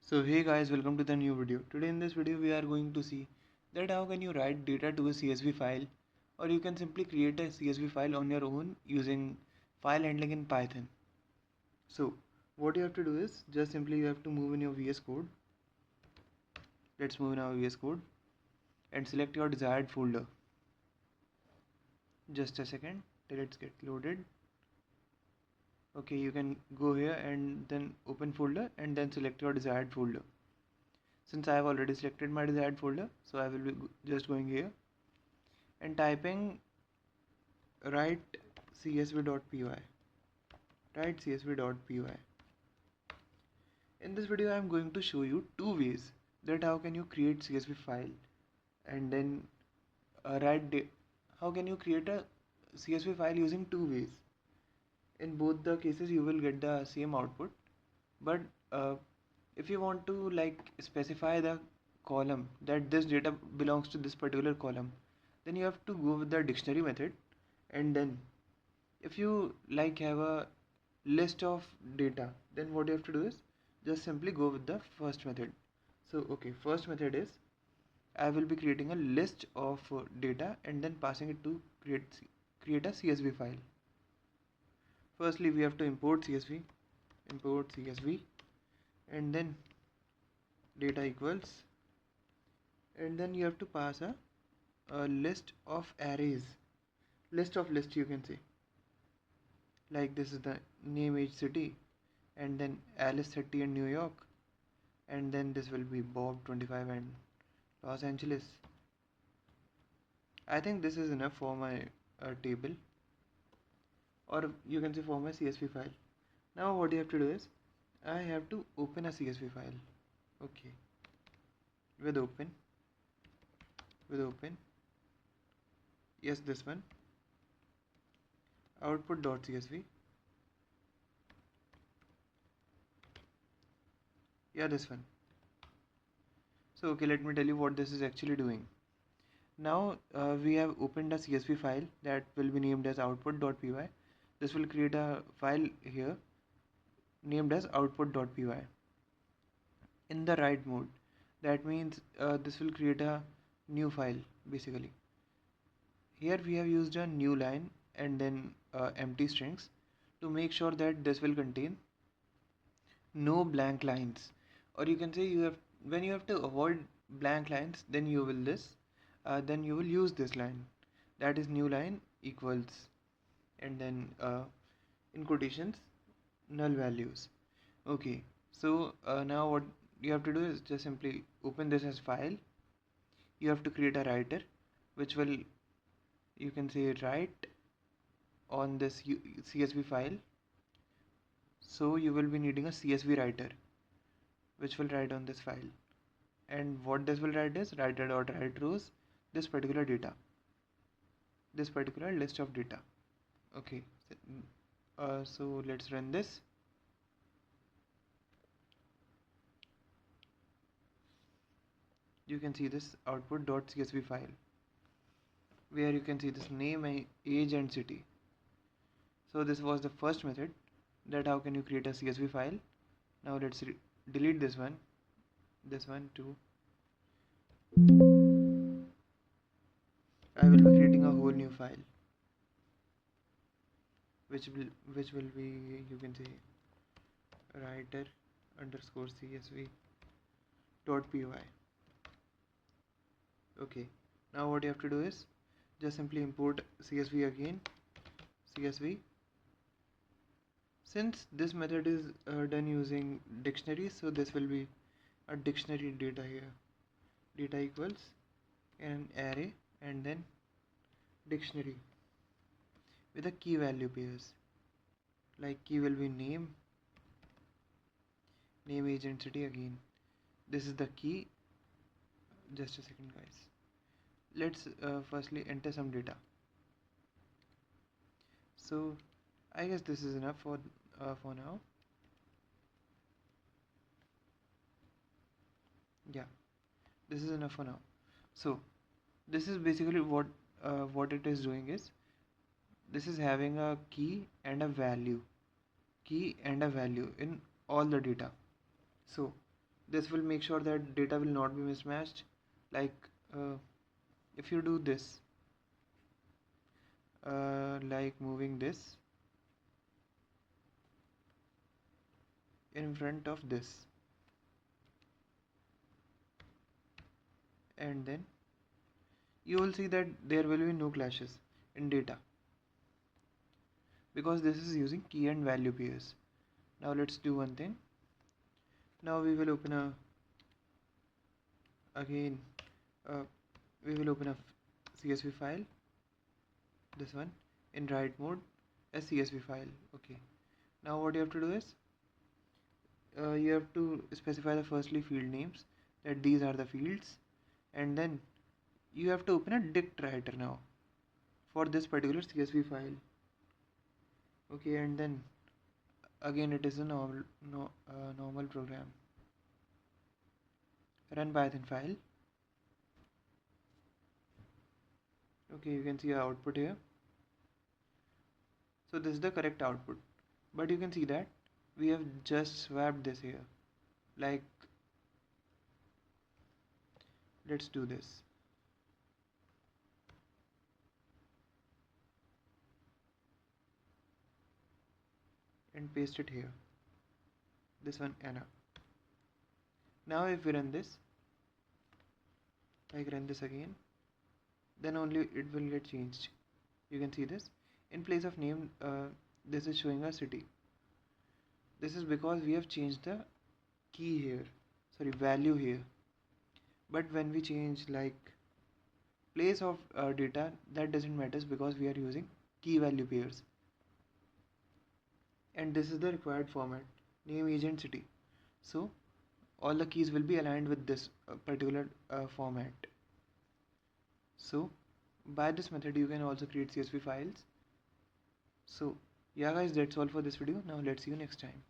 So hey guys, welcome to the new video. Today in this video we are going to see that how can you write data to a CSV file, or you can simply create a CSV file on your own using file handling in Python. So what you have to do is just simply you have to move in your VS Code. Let's move in our VS Code and select your desired folder. Just a second till it's get loaded. Okay, you can go here and then open folder and then select your desired folder. Since I have already selected my desired folder, so I will be just going here and typing write csv.py. Write csv.py. In this video I am going to show you two ways that how can you create CSV file and then how can you create a CSV file using two ways. In both the cases you will get the same output, but if you want to specify the column that this data belongs to this particular column, then you have to go with the dictionary method. And then if you have a list of data, then what you have to do is just simply go with the first method. So okay, first method is I will be creating a list of data and then passing it to create a CSV file. Firstly we have to import CSV, and then data equals, and then you have to pass a list of arrays, list you can say, like this is the name, age, city, and then Alice 30 and New York, and then this will be Bob 25 and Los Angeles. I think this is enough for my table, or you can say for my CSV file. Now what you have to do is I have to open a CSV file. Okay, with open, yes, this one, output.csv, yeah, this one. So okay, let me tell you what this is actually doing. Now we have opened a CSV file that will be named as output.py. This will create a file here named as output.py in the write mode. That means this will create a new file basically. Here we have used a new line and then empty strings to make sure that this will contain no blank lines, or you can say you have, when you have to avoid blank lines, then you will use this line, that is new line equals, and then in quotations null values. Okay, so now what you have to do is just simply open this as file. You have to create a writer which will, you can say, write on this CSV file. So you will be needing a CSV writer which will write on this file, and what this will write is write rows this particular data, this particular list of data. Okay, so let's run this. You can see this output.csv file where you can see this name, age and city. So this was the first method, that how can you create a CSV file. Now let's delete this one too. I will be creating a whole new file which will be, you can say, writer underscore csv.py. Okay, now what you have to do is just simply import CSV again, CSV. Since this method is done using dictionary, so this will be a dictionary data here, data equals an array and then dictionary with a key value pairs, like key will be name, age and city again. This is the key. Just a second guys, let's firstly enter some data. So I guess this is enough for now. Yeah, this is enough for now. So this is basically what it is doing is, this is having a key and a value in all the data. So This will make sure that data will not be mismatched. Like if you do this, like moving this in front of this, and then you will see that there will be no clashes in data because this is using key and value pairs. Now let's do one thing. Now we will open a again uh, we will open a CSV file, this one, in write mode as CSV file. Okay, now what you have to do is you have to specify the firstly field names, that these are the fields, and then you have to open a dict writer now for this particular CSV file. Okay, and then again it is a normal program. Run Python file. Okay, you can see our output here. So this is the correct output, but you can see that we have just swapped this here. Like, let's do this. And paste it here. This one, Anna. Now if we run this, like run this again, then only it will get changed. You can see this. In place of name, this is showing a city. This is because we have changed the key here, sorry, value here. But when we change like place of data, that doesn't matter because we are using key value pairs. And this is the required format, name, age and city. So all the keys will be aligned with this particular format. So by this method you can also create CSV files. So yeah guys, that's all for this video. Now let's see you next time.